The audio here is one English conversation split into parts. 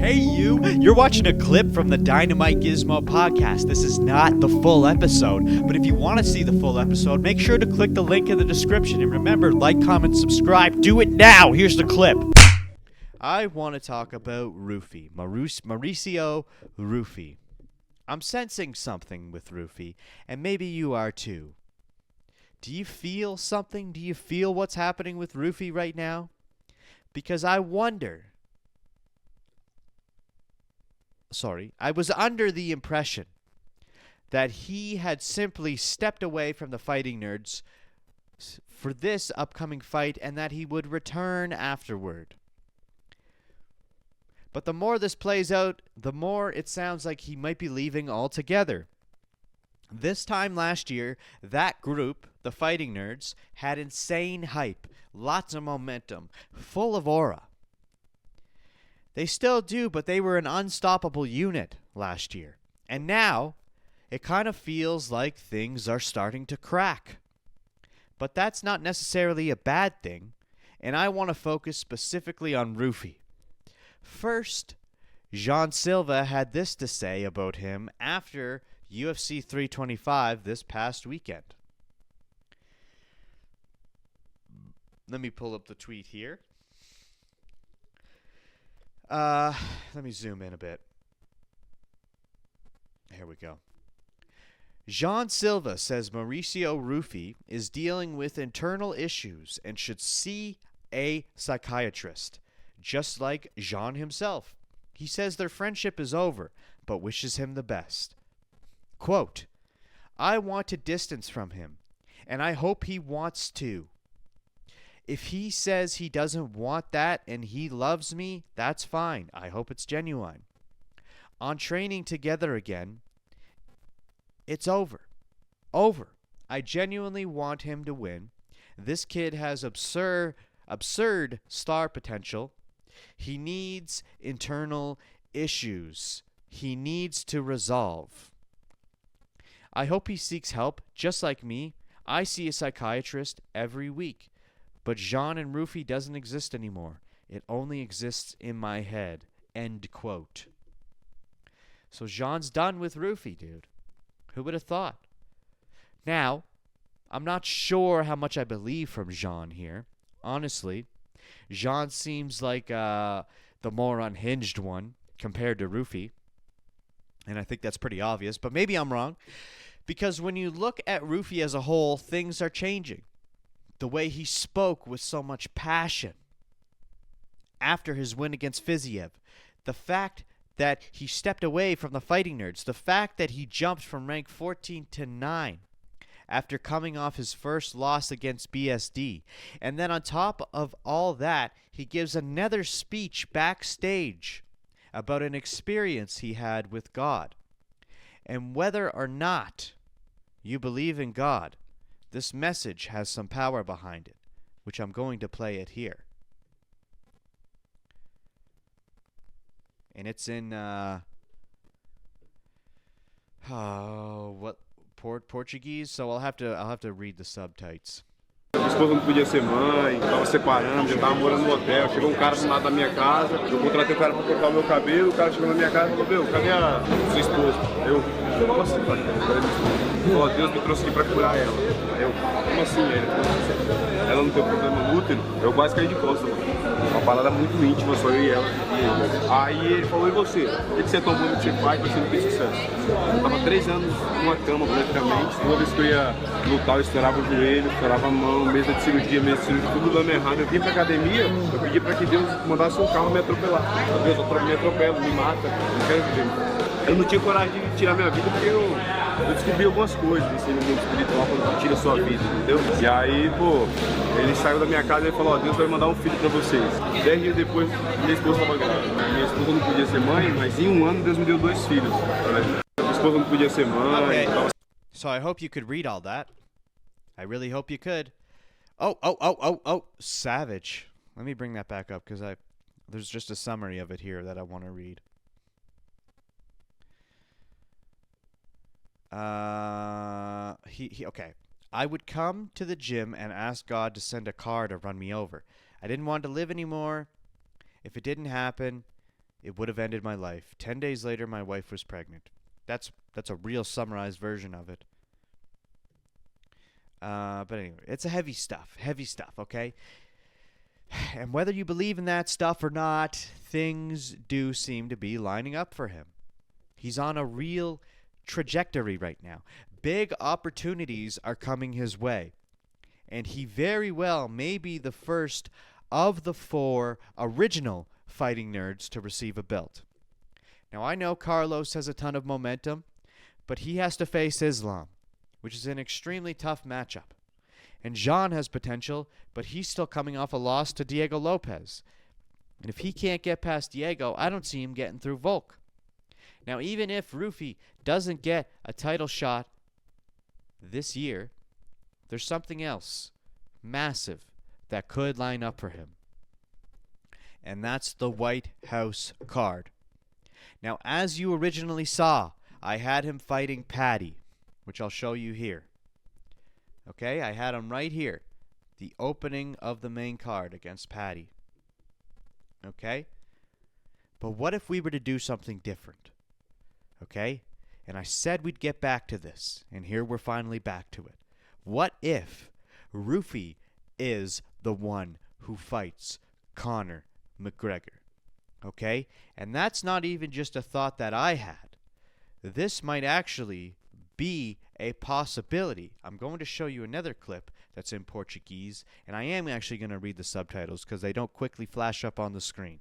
Hey you! You're watching a clip from the DynamiteGizmo podcast. This is not the full episode, but if you want to see the full episode, make sure to click the link in the description. And remember, like, comment, subscribe. Do it now! Here's the clip. I want to talk about Ruffy. Mauricio Ruffy. I'm sensing something with Ruffy, and maybe you are too. Do you feel something? Do you feel what's happening with Ruffy right now? Because I wonder... I was under the impression that he had simply stepped away from the Fighting Nerds for this upcoming fight and that he would return afterward. But the more this plays out, the more it sounds like he might be leaving altogether. This time last year, that group, the Fighting Nerds, had insane hype, lots of momentum, full of aura. They still do, but they were an unstoppable unit last year. And now, it kind of feels like things are starting to crack. But that's not necessarily a bad thing, and I want to focus specifically on Ruffy. First, Jean Silva had this to say about him after UFC 325 this past weekend. Let me pull up the tweet here. Let me zoom in a bit. Here we go. Jean Silva says Mauricio Ruffy is dealing with internal issues and should see a psychiatrist, just like Jean himself. He says their friendship is over, but wishes him the best. Quote, I want to distance from him, and I hope he wants to. If he says he doesn't want that and he loves me, that's fine. I hope it's genuine. On training together again, it's over. Over. I genuinely want him to win. This kid has absurd star potential. He needs internal issues. He needs to resolve. I hope he seeks help, just like me. I see a psychiatrist every week. But Jean and Ruffy doesn't exist anymore. It only exists in my head. End quote. So Jean's done with Ruffy, dude. Who would have thought? Now, I'm not sure how much I believe from Jean here. Honestly, Jean seems like the more unhinged one compared to Ruffy. And I think that's pretty obvious. But maybe I'm wrong. Because when you look at Ruffy as a whole, things are changing. The way he spoke with so much passion after his win against Fiziev, the fact that he stepped away from the Fighting Nerds, the fact that he jumped from rank 14 to 9 after coming off his first loss against BSD, and then on top of all that, he gives another speech backstage about an experience he had with God. And whether or not you believe in God, this message has some power behind it, which I'm going to play it here. And it's in Portuguese, so I'll have to read the subtitles. Minha esposa não podia ser mãe, tava separando, já tava morando no hotel. Chegou um cara do lado da minha casa, eu contratei o cara pra cortar o meu cabelo, o cara chegou na minha casa e falou, meu, cadê a sua esposa? Como assim, pai? Falou, Deus me trouxe aqui pra curar ela. Como assim? Ela não tem problema no útero? Eu quase caí de costas, mano. Uma parada muito íntima, só eu e ela. Aí ele falou, e você? O que você tomou no que você faz pra você não ter sucesso? Eu tava 3 anos numa cama, praticamente. Toda vez que eu ia lutar, eu estourava o joelho, estourava a mão, mesa de cirurgia, tudo dando errado. Eu vinha pra academia, eu pedi pra que Deus mandasse um carro me atropelar. Deus me atropela, me mata, eu não quero viver. Eu não tinha coragem de tirar minha vida porque eu descobri algumas coisas nesse mundo espiritual quando tira a sua vida, entendeu? E aí, pô, ele saiu da minha casa e falou, ó, Deus vai mandar um filho pra vocês. 10 dias depois, minha esposa estava grávida. Minha esposa não podia ser mãe, mas em 1 ano Deus me deu 2 filhos. Minha esposa não podia ser mãe. Okay. So I hope you could read all that. I really hope you could. Oh, savage. Let me bring that back up because there's just a summary of it here that I want to read. Okay. I would come to the gym and ask God to send a car to run me over. I didn't want to live anymore. If it didn't happen, it would have ended my life. 10 days later, my wife was pregnant. That's a real summarized version of it. But anyway, it's a heavy stuff, okay? And whether you believe in that stuff or not, things do seem to be lining up for him. He's on a real trajectory right now. Big opportunities are coming his way. And he very well may be the first of the 4 original fighting nerds to receive a belt. Now, I know Carlos has a ton of momentum, but he has to face Islam, which is an extremely tough matchup. And Jean has potential, but he's still coming off a loss to Diego Lopez. And if he can't get past Diego, I don't see him getting through Volk. Now, even if Ruffy doesn't get a title shot this year, there's something else massive that could line up for him. And that's the White House card. Now, as you originally saw, I had him fighting Paddy, which I'll show you here. Okay, I had him right here. The opening of the main card against Paddy. Okay? But what if we were to do something different? Okay? And I said we'd get back to this, and here we're finally back to it. What if Ruffy is the one who fights Conor McGregor? Okay? And that's not even just a thought that I had. This might actually be a possibility. I'm going to show you another clip that's in Portuguese, and I am actually going to read the subtitles because they don't quickly flash up on the screen.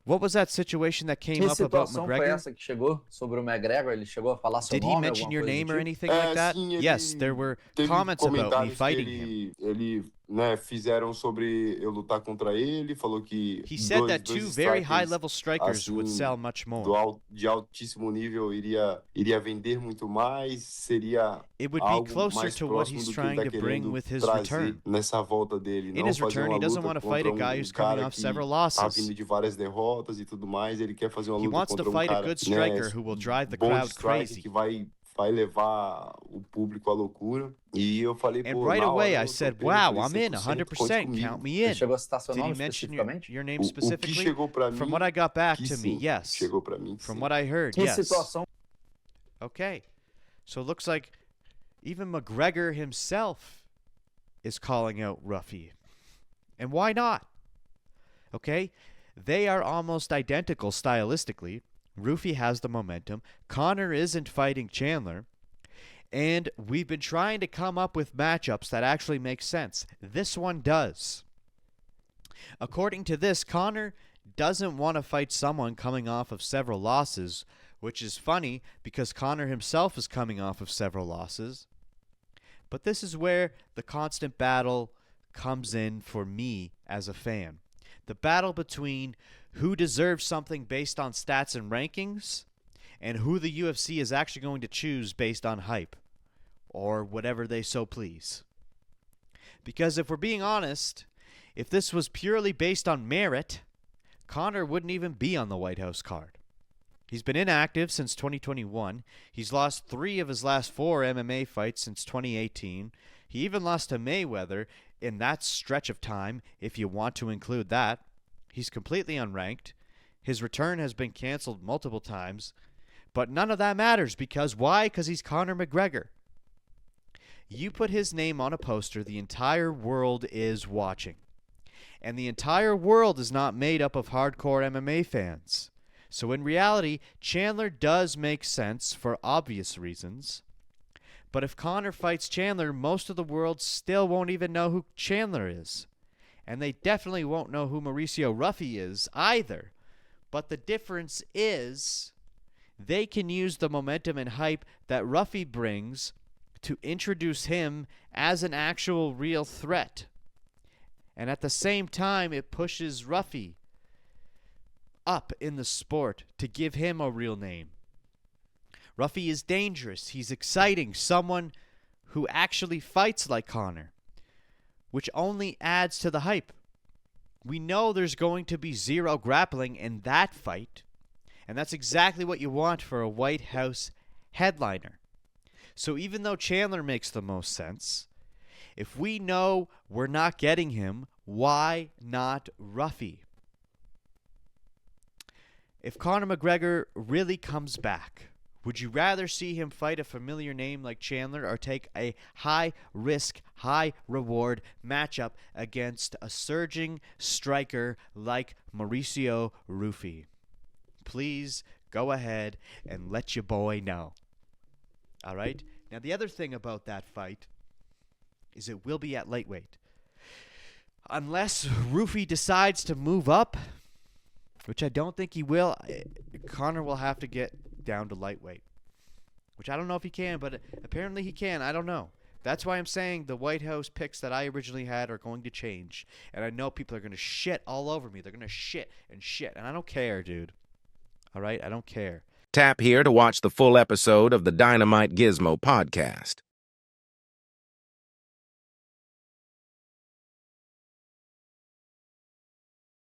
What was that situation that came up about McGregor? Foi essa que chegou sobre o McGregor? Ele chegou a falar seu Did he nome, mention your name or tipo? anything like that? Sim, Yes, there were comments about me fighting him. Ele, né, fizeram sobre eu lutar contra ele, falou que He said that 2 very high-level strikers would assim, sell much more. de altíssimo nível iria vender muito mais, seria It would be algo closer mais to what próximo he's do que trying ele to tá bring querendo with his trazer return. nessa volta dele. In Não his fazer return, uma he doesn't luta want to fight a contra guy who's cara coming off que several tá losses. vindo de várias derrotas e tudo mais, ele quer fazer uma He luta wants to contra fight a cara, good striker né, who will drive the bom crowd strike crazy. que vai levar o público à loucura. E eu falei, And pô, right na away hora I eu said, topei, wow, eu I'm falei, in 100%, 100%, comigo. count me Ele in. chegou a citar seu Did he nome mention especificamente? your name O que specifically? chegou pra mim, From what I got back que to me, sim, yes. chegou pra mim, From sim. what I heard, Que yes. situação? Okay. So it looks like even McGregor himself is calling out Ruffy. And why not? Okay? They are almost identical stylistically. Ruffy has the momentum. Conor isn't fighting Chandler. And we've been trying to come up with matchups that actually make sense. This one does. According to this, Conor doesn't want to fight someone coming off of several losses, which is funny because Conor himself is coming off of several losses. But this is where the constant battle comes in for me as a fan. The battle between who deserves something based on stats and rankings and who the UFC is actually going to choose based on hype or whatever they so please. Because if we're being honest, if this was purely based on merit, Conor wouldn't even be on the White House card. He's been inactive since 2021. He's lost 3 of his last 4 MMA fights since 2018. He even lost to Mayweather in that stretch of time, if you want to include that. He's completely unranked. His return has been canceled multiple times. But none of that matters because why? Because he's Conor McGregor. You put his name on a poster, the entire world is watching. And the entire world is not made up of hardcore MMA fans. So in reality, Chandler does make sense for obvious reasons. But if Conor fights Chandler, most of the world still won't even know who Chandler is. And they definitely won't know who Mauricio Ruffy is either. But the difference is they can use the momentum and hype that Ruffy brings to introduce him as an actual real threat. And at the same time, it pushes Ruffy up in the sport to give him a real name. Ruffy is dangerous. He's exciting. Someone who actually fights like Conor, which only adds to the hype. We know there's going to be zero grappling in that fight, and that's exactly what you want for a White House headliner. So even though Chandler makes the most sense, if we know we're not getting him, why not Ruffy? If Conor McGregor really comes back, would you rather see him fight a familiar name like Chandler or take a high-risk, high-reward matchup against a surging striker like Mauricio Ruffy? Please go ahead and let your boy know. All right? Now, the other thing about that fight is it will be at lightweight. Unless Ruffy decides to move up, which I don't think he will, Conor will have to get down to lightweight, which I don't know if he can, but apparently he can. I don't know. That's why I'm saying the White House picks that I originally had are going to change, and I know people are going to shit all over me. They're going to shit, and I don't care, dude. All right? I don't care. Tap here to watch the full episode of the Dynamite Gizmo podcast.